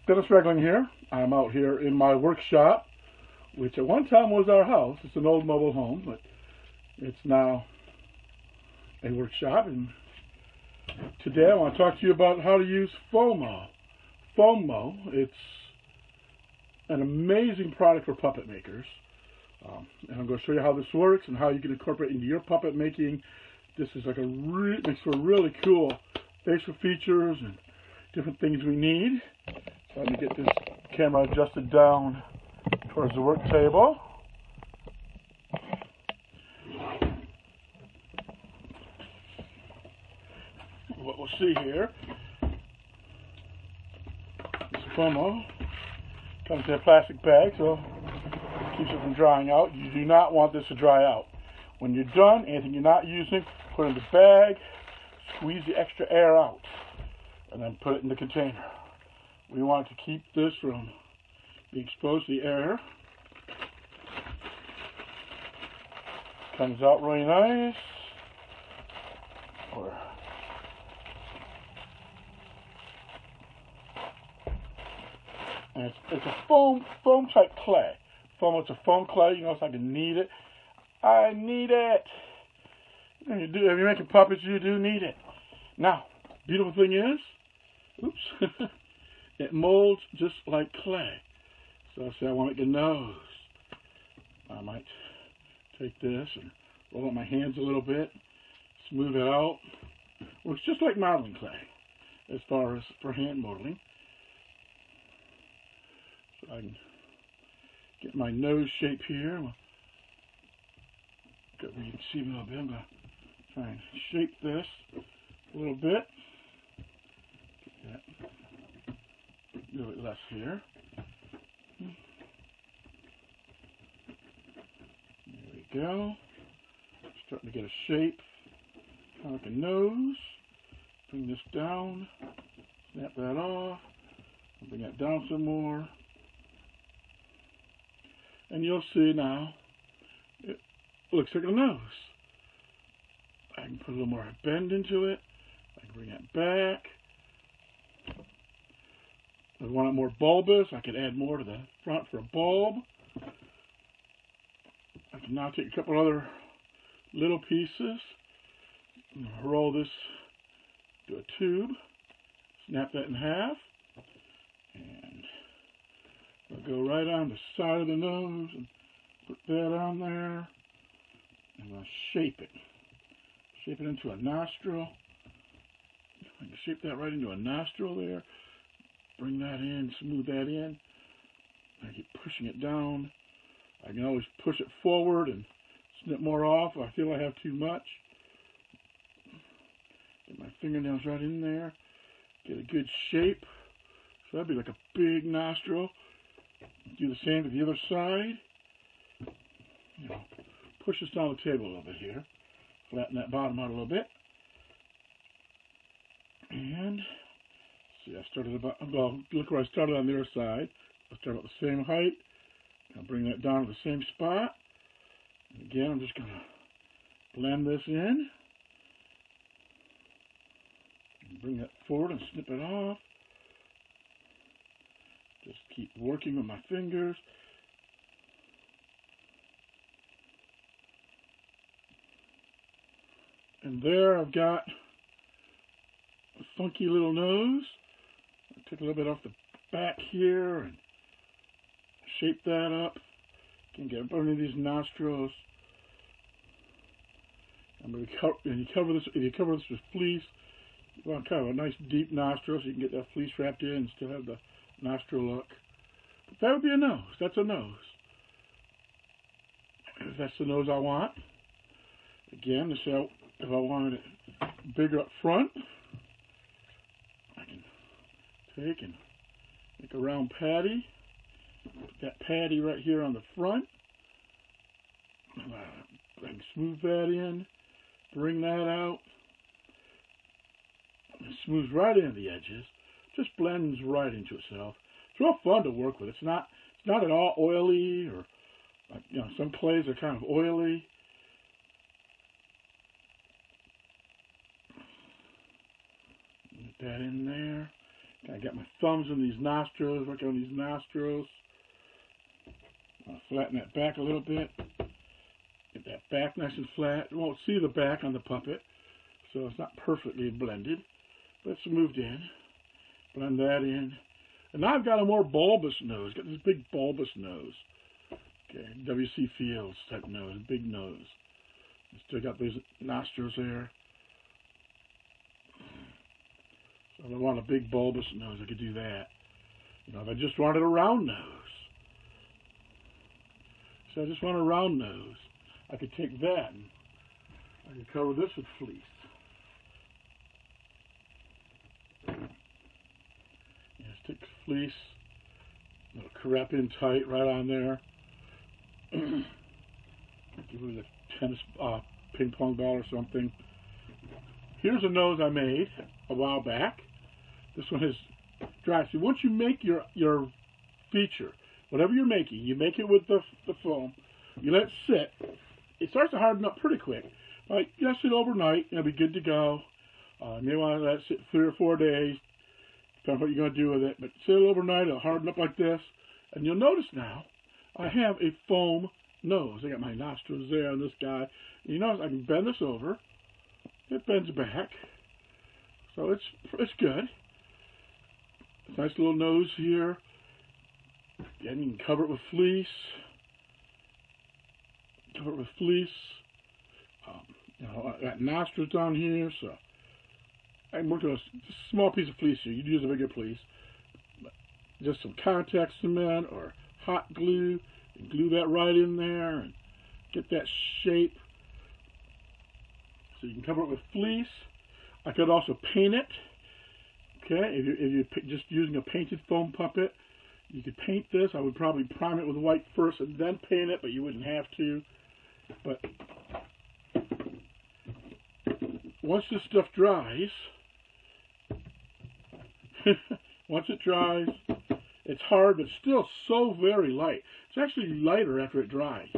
Dennis Regling here. I'm out here in my workshop, which at one time was our house. It's an old mobile home, but it's now a workshop. And today I want to talk to you about how to use FOMO. FOMO, it's an amazing product for puppet makers. And I'm going to show you how this works and how you can incorporate it into your puppet making. This is like makes for really cool facial features and different things we need. So let me get this camera adjusted down towards the work table. What we'll see here, this FOMO comes in a plastic bag, so it keeps it from drying out. You do not want this to dry out. When you're done, anything you're not using, put it in the bag, squeeze the extra air out, and then put it in the container. We want to keep this from being exposed to the air. Comes out really nice. And it's a foam type clay. It's a foam clay. You notice I can knead it. I need it. If you're making puppets, you do need it. Now, beautiful thing is, oops, it molds just like clay. So say I want to make a nose. I might take this and roll up my hands a little bit, smooth it out. Works just like modeling clay as far as for hand modeling. So I can get my nose shape here. You can see me a little bit. I'm going to try and shape this a little bit. Get that a little bit less here. There we go. Starting to get a shape, kind of like a nose. Bring this down. Snap that off. Bring that down some more. And you'll see now, it looks like a nose. I can put a little more bend into it. I can bring that back. If I want it more bulbous, I could add more to the front for a bulb. I can now take a couple other little pieces and roll this to a tube. Snap that in half. And I'll go right on the side of the nose and put that on there. And I'll shape it. Shape it into a nostril. I can shape that right into a nostril there. Bring that in, smooth that in. I keep pushing it down. I can always push it forward and snip more off if I feel I have too much. Get my fingernails right in there. Get a good shape. So that'd be like a big nostril. Do the same to the other side. Push this down the table a little bit here. Flatten that bottom out a little bit. And see, I started about, well, look where I started on their side. I started at the same height. I'll bring that down to the same spot. And again, I'm just going to blend this in. And bring that forward and snip it off. Just keep working with my fingers. And there I've got a funky little nose. I'll take a little bit off the back here and shape that up. Can get up under these nostrils. I'm going to if you cover this with fleece, you want kind of a nice deep nostril so you can get that fleece wrapped in and still have the nostril look. But that would be a nose. That's a nose. If that's the nose I want. Again, if I wanted it bigger up front, I can take and make a round patty. Put that patty right here on the front. I can smooth that in. Bring that out. It smooths right into the edges. Just blends right into itself. It's real fun to work with. It's not at all oily, or some clays are kind of oily. Get that in there. I got my thumbs in these nostrils, working on these nostrils. I'll flatten that back a little bit. Get that back nice and flat. You won't see the back on the puppet, so it's not perfectly blended, but it's moved in. Blend that in. And now I've got a more bulbous nose. Got this big bulbous nose. Okay, W.C. Fields type nose, big nose. Still got these nostrils there. So if I want a big bulbous nose, I could do that. You know, if I just wanted a round nose. So I just want a round nose. I could take that and I could cover this with fleece. Yeah, stick fleece. It'll crap in tight right on there. Give it a tennis ping pong ball or something. Here's a nose I made a while back. This one is dry. See, once you make your feature, whatever you're making, you make it with the foam. You let it sit. It starts to harden up pretty quick. Like, you let it sit overnight, and it'll be good to go. You may want to let it sit 3 or 4 days, depending on what you're going to do with it. But sit it overnight, it'll harden up like this. And you'll notice now, I have a foam nose. I got my nostrils there on this guy. And you notice I can bend this over. It bends back. So it's good. Nice little nose here. And you can cover it with fleece. Cover it with fleece. You know, I got nostrils down here, so I can work on a small piece of fleece here. You'd use a bigger fleece. But just some contact cement or hot glue, and glue that right in there and get that shape. So you can cover it with fleece. I could also paint it. Okay, if you're just using a painted foam puppet, you could paint this. I would probably prime it with white first and then paint it, but you wouldn't have to. But once this stuff dries, once it dries, it's hard, but still so very light. It's actually lighter after it dries.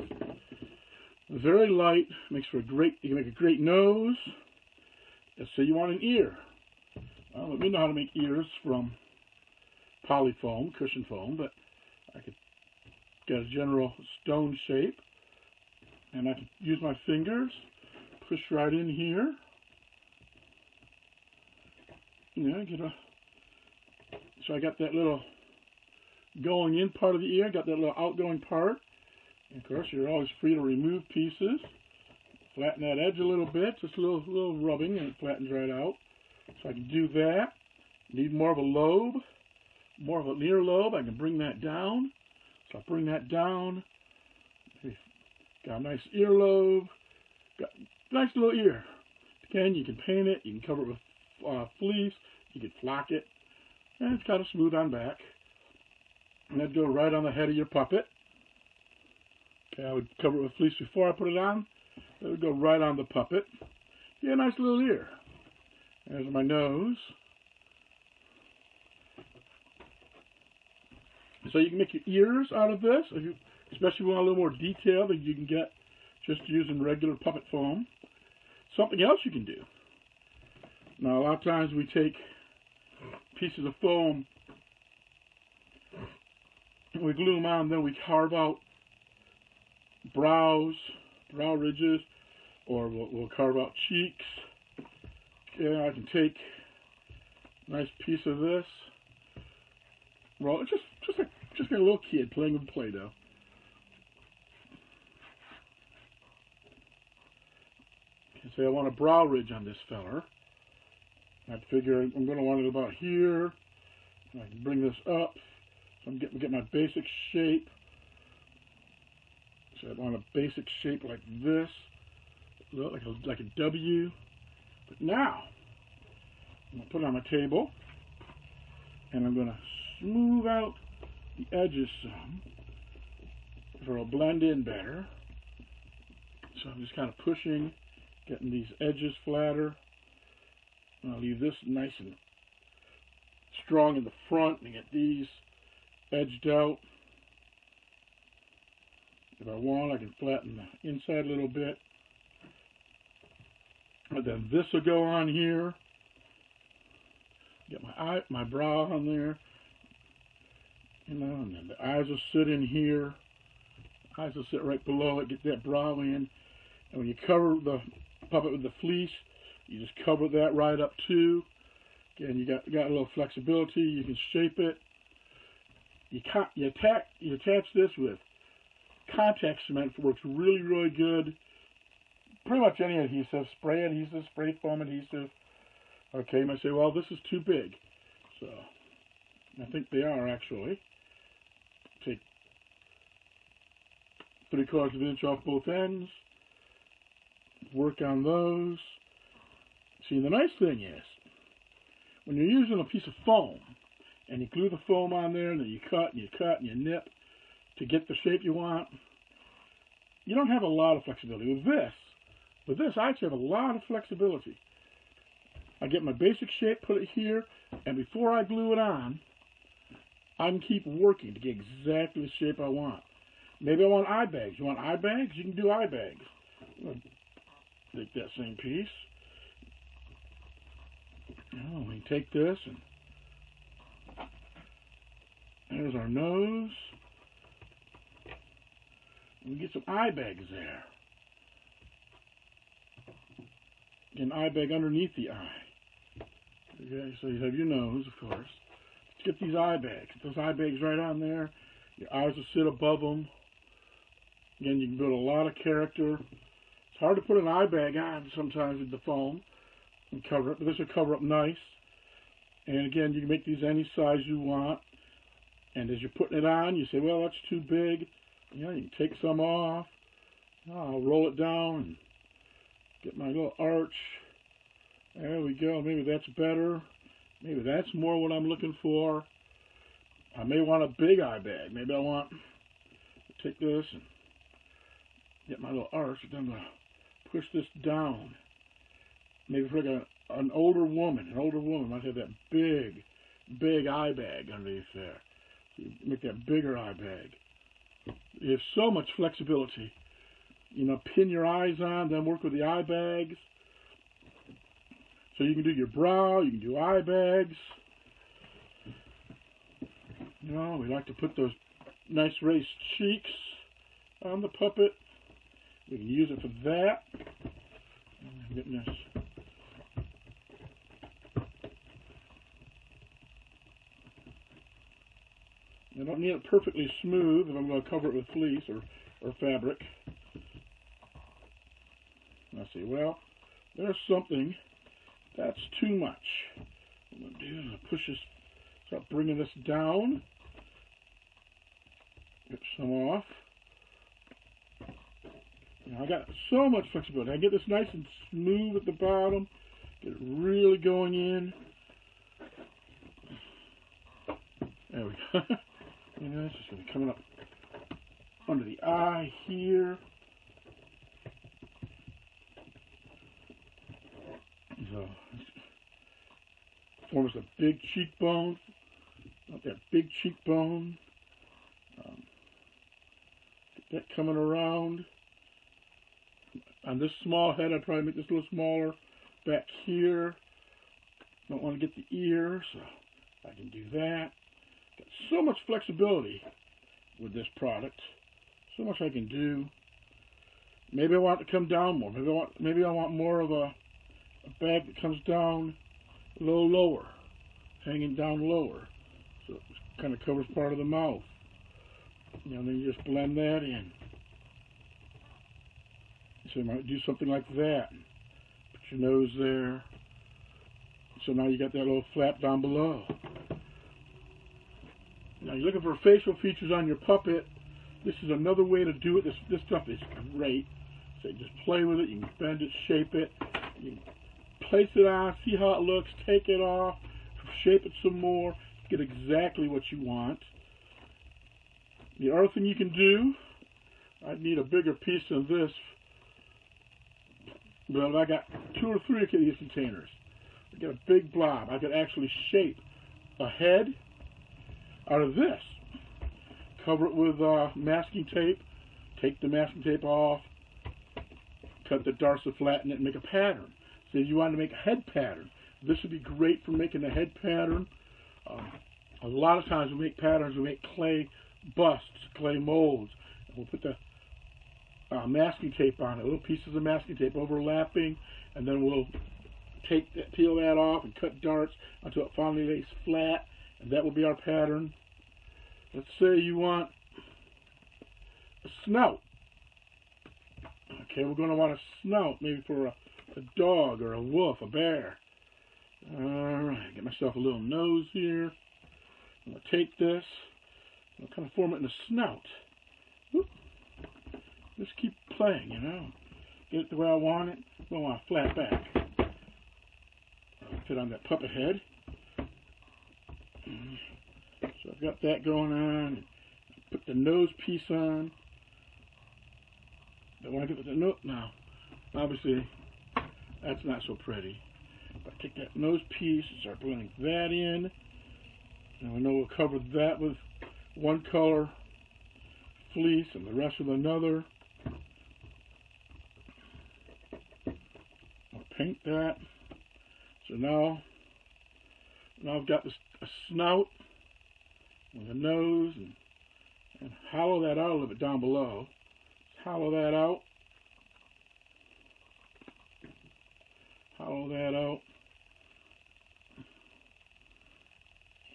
Very light, makes for a great, you can make a great nose. Let's say you want an ear. Well, we know how to make ears from polyfoam, cushion foam, but I could get a general stone shape, and I can use my fingers, push right in here. Yeah, so I got that little going in part of the ear, got that little outgoing part. And of course, you're always free to remove pieces. Flatten that edge a little bit, just a little rubbing, and it flattens right out. So I can do that. Need more of a lobe, more of an ear lobe. I can bring that down. So I'll bring that down. Got a nice earlobe. Got a nice little ear. Again, you can paint it. You can cover it with fleece. You can flock it. And it's kind of smooth on back. And that'd go right on the head of your puppet. Okay, I would cover it with fleece before I put it on. That would go right on the puppet. Yeah, nice little ear. There's my nose. So you can make your ears out of this, especially if you want a little more detail than you can get just using regular puppet foam. Something else you can do. Now, a lot of times we take pieces of foam and we glue them on, and then we carve out brow ridges, or we'll carve out cheeks. Okay, I can take a nice piece of this. Well, just like a little kid playing with Play-Doh. Okay, say I want a brow ridge on this feller. I figure I'm going to want it about here. I can bring this up. So I'm get my basic shape. So I want a basic shape like this, like a W. But now I'm going to put it on my table, and I'm going to smooth out the edges some, so it'll blend in better. So I'm just kind of pushing, getting these edges flatter. And I'll leave this nice and strong in the front and get these edged out. If I want, I can flatten the inside a little bit. And then this will go on here. Get my brow on there, you know, and then the eyes will sit in here. Eyes will sit right below it. Get that brow in, and when you cover the puppet with the fleece, you just cover that right up too. Again, you got a little flexibility. You can shape it. You attach this with contact cement. It works really, really good. Pretty much any adhesive, spray adhesive, spray foam adhesive. Okay, you might say, well, this is too big. So, I think they are actually. Take 3/4 of an inch off both ends. Work on those. See, the nice thing is, when you're using a piece of foam, and you glue the foam on there, and then you cut, and you cut, and you nip to get the shape you want, you don't have a lot of flexibility. With this, I actually have a lot of flexibility. I get my basic shape, put it here, and before I glue it on, I can keep working to get exactly the shape I want. Maybe I want eye bags. You want eye bags? You can do eye bags. Take that same piece. Oh, we take this, and there's our nose. We get some eye bags there. Get an eye bag underneath the eye. Okay, so you have your nose, of course. Let's get these eye bags. Get those eye bags right on there. Your eyes will sit above them. Again, you can build a lot of character. It's hard to put an eye bag on sometimes with the foam and cover it, but this will cover up nice. And again, you can make these any size you want. And as you're putting it on, you say, well, that's too big. You know, you can take some off. I'll roll it down and get my little arch. There we go. Maybe that's better. Maybe that's more what I'm looking for. I may want a big eye bag. Maybe I want to take this and get my little arch. Then I'm going to push this down. Maybe for like an older woman. An older woman might have that big eye bag underneath there. So you make that bigger eye bag. You have so much flexibility. You know, pin your eyes on, then work with the eye bags. So you can do your brow, you can do eye bags. You know, we like to put those nice raised cheeks on the puppet. We can use it for that. I'm getting this. I don't need it perfectly smooth if I'm going to cover it with fleece or fabric. I say, well, there's something that's too much. What I'm going to do is push this, start bringing this down. Get some off. Now I got so much flexibility. I get this nice and smooth at the bottom. Get it really going in. There we go. Yeah, it's just going to be coming up under the eye here. So, forms a big cheekbone. Not that big cheekbone. Get that coming around. On this small head, I'd probably make this a little smaller. Back here. Don't want to get the ear, so I can do that. Got so much flexibility with this product. So much I can do. Maybe I want it to come down more. Maybe I want more of a bag that comes down a little lower, hanging down lower, so it kind of covers part of the mouth. You know, then you just blend that in. So you might do something like that. Put your nose there. So now you got that little flap down below. Now you're looking for facial features on your puppet. This is another way to do it. This stuff is great. So you just play with it. You can bend it, shape it. You can place it on, see how it looks, take it off, shape it some more, get exactly what you want. The other thing you can do, I'd need a bigger piece than this, but I got 2 or 3 of these containers. I get a big blob. I could actually shape a head out of this. Cover it with masking tape, take the masking tape off, cut the darts to flatten it and make a pattern. So if you want to make a head pattern, This would be great for making a head pattern. A lot of times we make patterns, we make clay busts, clay molds. We'll put the masking tape on it, little pieces of masking tape overlapping, and then we'll peel that off and cut darts until it finally lays flat, and that will be our pattern. Let's say you want a snout. Okay, we're going to want a snout, maybe for a dog or a wolf, a bear. Alright, get myself a little nose here. I'm going to take this, I'll kind of form it in a snout. Whoop. Just keep playing, you know. Get it the way I want it. I want a flat back. I'll fit on that puppet head. So I've got that going on. Put the nose piece on. But when I get the nose now, obviously that's not so pretty. But take that nose piece and start blending that in. And we know we'll cover that with one color fleece and the rest with another. I'll paint that. So now I've got a snout with a nose, and hollow that out a little bit down below. Hollow that out. Hollow that out.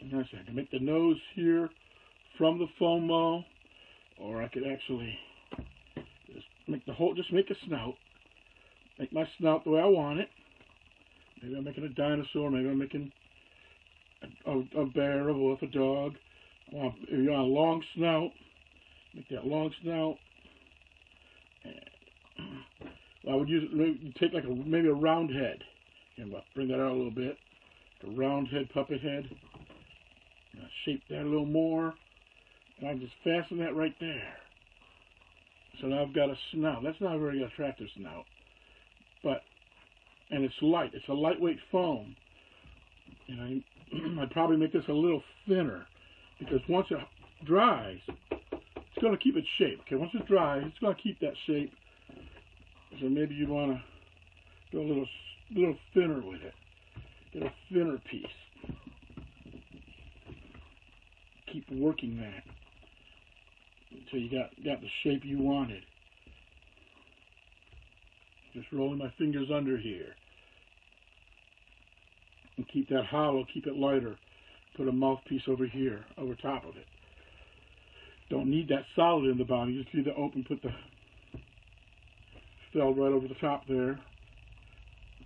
And I can make the nose here from the foam ball, or I could actually just make a snout. Make my snout the way I want it. Maybe I'm making a dinosaur. Maybe I'm making a bear, a wolf, a dog. If you want a long snout, make that long snout. I would use it. Maybe take like maybe a round head. And bring that out a little bit. A round head, puppet head. And I'll shape that a little more. And I'll just fasten that right there. So now I've got a snout. That's not a very attractive snout. And it's light. It's a lightweight foam. And I'd probably make this a little thinner, because once it dries, it's going to keep its shape. Okay, once it dries, it's going to keep that shape. So maybe you want to go a little thinner with it. Get a thinner piece. Keep working that until you got the shape you wanted. Just rolling my fingers under here. And keep that hollow, keep it lighter. Put a mouthpiece over here, over top of it. Don't need that solid in the bottom. You just need to put the felt right over the top there.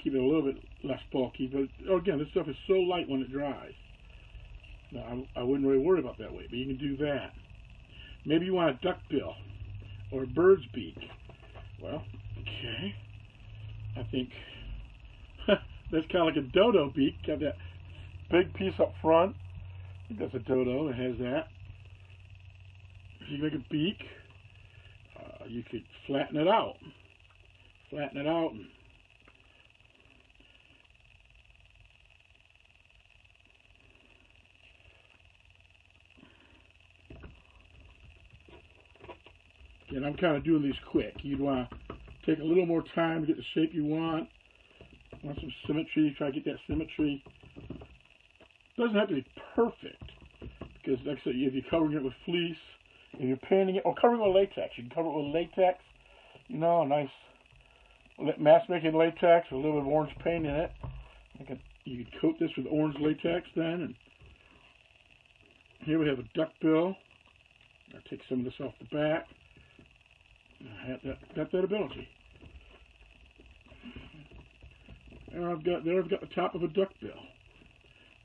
Keep it a little bit less bulky. But again, this stuff is so light when it dries. Now, I wouldn't really worry about that weight, but you can do that. Maybe you want a duckbill or a bird's beak. Well, okay. I think that's kind of like a dodo beak. Got that big piece up front. I think that's a dodo that has that. If you make a beak, you could flatten it out. Flatten it out. And I'm kind of doing these quick. You'd want to take a little more time to get the shape you want. Want some symmetry, try to get that symmetry. Doesn't have to be perfect, because like I said, if you're covering it with fleece, if you're painting it, or covering it with latex, you can cover it with latex, you know, a nice mask making latex with a little bit of orange paint in it. You could coat this with orange latex then. And here we have a duckbill. I'll take some of this off the back. I got that ability. And I've got the top of a duckbill.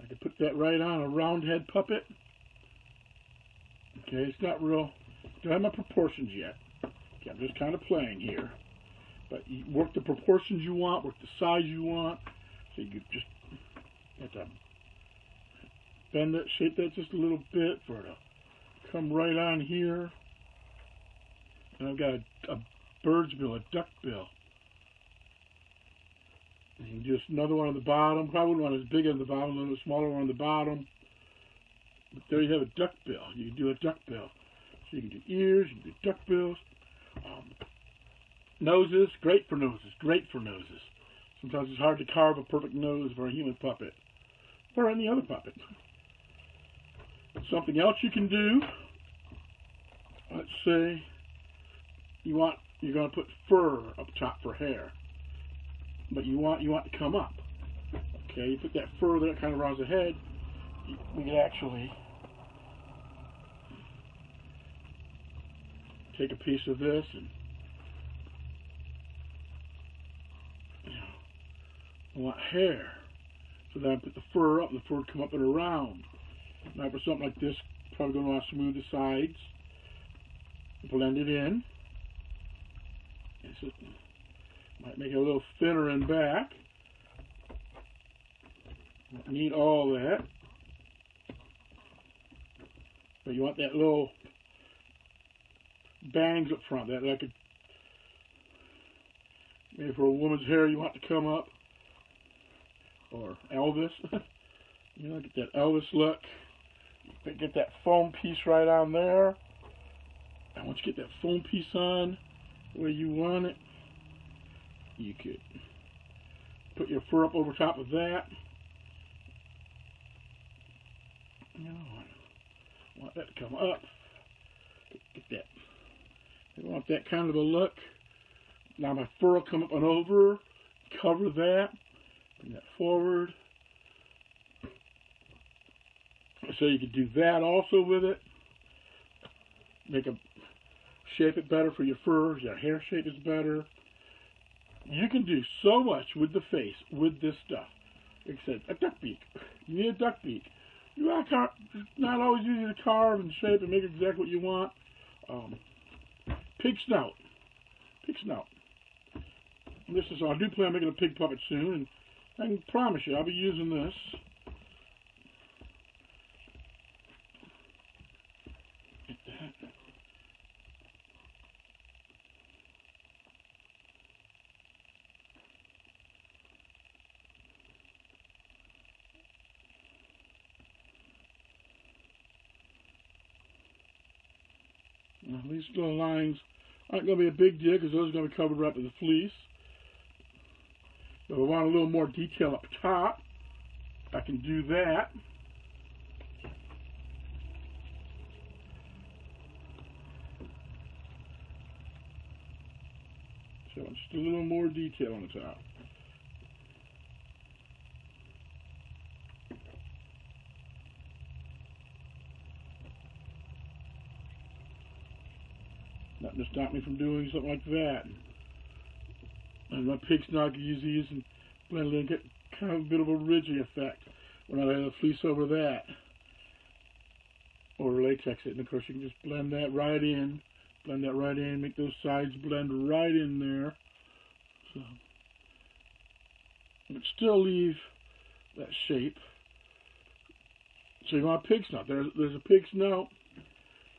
I can put that right on a round head puppet. Okay, it's not real. Don't have my proportions yet. Okay, I'm just kind of playing here. But you work the proportions you want, work the size you want. So you just have to bend that, shape that just a little bit for it to come right on here. And I've got a bird's bill, a duck bill. And just another one on the bottom. Probably one as big on the bottom, a little smaller one on the bottom. But there you have a duck bill. You can do a duck bill. So you can do ears, you can do duck bills. Noses, great for noses, great for noses. Sometimes it's hard to carve a perfect nose for a human puppet or any other puppet. Something else you can do, let's say you're going to put fur up top for hair, but you want to come up. Okay, you put that fur there kind of around the head. We can actually take a piece of this and I want hair. So then I put the fur up and the fur would come up and around. Now for something like this, probably going to want to smooth the sides, blend it in. So might make it a little thinner in back. Don't need all that. But you want that little bangs up front. That like maybe for a woman's hair you want to come up. Or Elvis. You know, get that Elvis look. Get that foam piece right on there. And once you get that foam piece on where you want it, you could put your fur up over top of that. You know, want that to come up. Get that. I want that kind of a look. Now my fur will come up and over. Cover that. Bring that forward. So you could do that also with it. Shape it better for your fur. Your hair shape is better. You can do so much with the face with this stuff. Like I said, a duck beak. You need a duck beak. You not always easy to carve and shape and make exactly what you want. Pig snout. Pig snout. I do plan on making a pig puppet soon, and I can promise you I'll be using this. Get that. Now, these little lines aren't going to be a big deal because those are going to be covered up with the fleece. If I want a little more detail up top, I can do that. So just a little more detail on the top. Nothing to stop me from doing something like that. And my pig snout, I can use these and blend it and get kind of a bit of a ridgy effect when I lay the fleece over that. Or latex it. And of course you can just blend that right in. Blend that right in. Make those sides blend right in there. So, but still leave that shape. So you want a pig snout. There's a pig snout.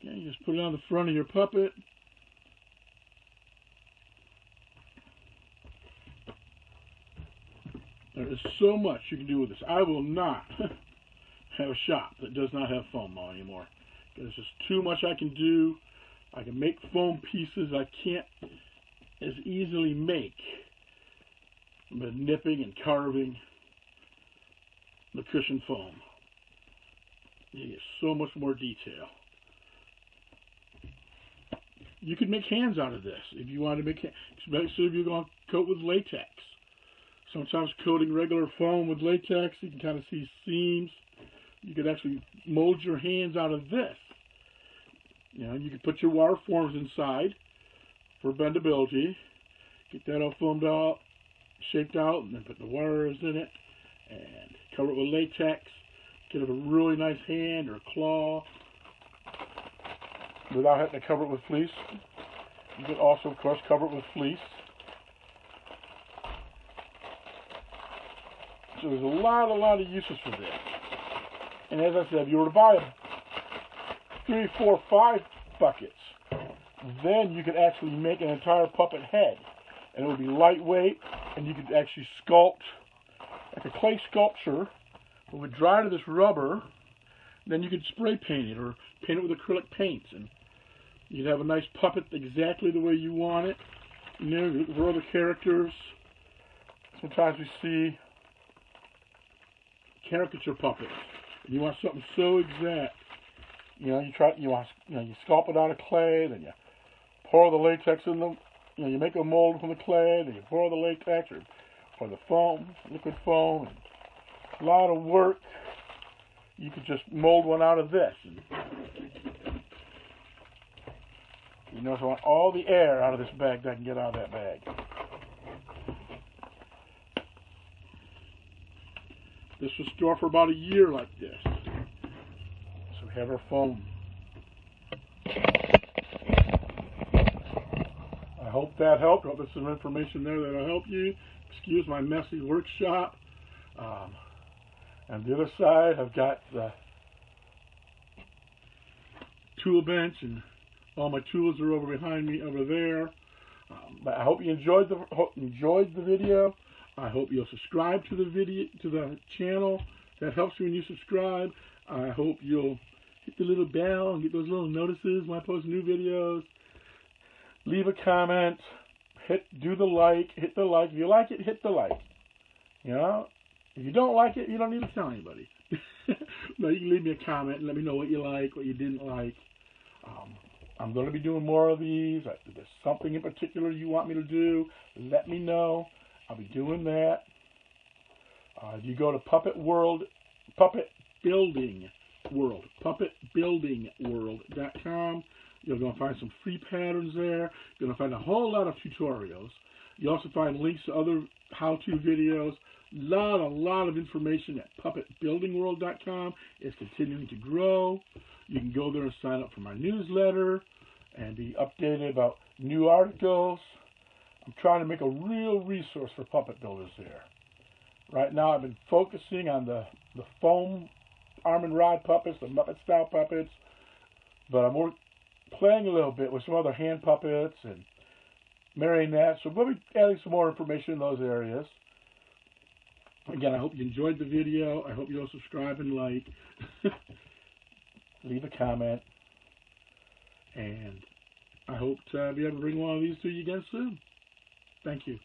Okay, you just put it on the front of your puppet. There is so much you can do with this. I will not have a shop that does not have foam now anymore. There's just too much I can do. I can make foam pieces I can't as easily make with nipping and carving the cushion foam. You get so much more detail. You could make hands out of this if you want to make hands, especially if you're going to coat with latex. Sometimes coating regular foam with latex, you can kind of see seams. You could actually mold your hands out of this. You know, you could put your wire forms inside for bendability. Get that all foamed out, shaped out, and then put the wires in it and cover it with latex. Get a really nice hand or claw without having to cover it with fleece. You could also, of course, cover it with fleece. So there's a lot of uses for this. And as I said, if you were to buy 3, 4, 5 buckets, then you could actually make an entire puppet head. And it would be lightweight, and you could actually sculpt like a clay sculpture. It would dry to this rubber, then you could spray paint it or paint it with acrylic paints, and you'd have a nice puppet exactly the way you want it. You know, for other characters. sometimes we see caricature puppets. And you want something so exact. You sculpt it out of clay, then you pour the latex in the, you make a mold from the clay, then you pour the latex or the foam, liquid foam. And a lot of work. You could just mold one out of this. You notice I want all the air out of this bag that I can get out of that bag. This was stored for about a year like this. So we have our foam. I hope that helped. I hope there's some information there that'll help you. Excuse my messy workshop. On the other side, I've got the tool bench, and all my tools are over behind me over there. But I hope you enjoyed the video. I hope you'll subscribe to the channel. That helps me when you subscribe. I hope you'll hit the little bell and get those little notices when I post new videos. Leave a comment. Hit the like. If you like it, hit the like. If you don't like it, you don't need to tell anybody. No, you can leave me a comment and let me know what you like, what you didn't like. I'm going to be doing more of these. If there's something in particular you want me to do, let me know. I'll be doing that. If you go to puppetbuildingworld.com, you're going to find some free patterns there. You're going to find a whole lot of tutorials. You also find links to other how-to videos. A lot of information at puppetbuildingworld.com. It's continuing to grow. You can go there and sign up for my newsletter and be updated about new articles. I'm trying to make a real resource for puppet builders there. Right now I've been focusing on the foam arm and rod puppets, the Muppet style puppets, but I'm playing a little bit with some other hand puppets and marionettes, so we'll be adding some more information in those areas. Again, I hope you enjoyed the video. I hope you'll subscribe and like. Leave a comment. And I hope to be able to bring one of these to you again soon. Thank you.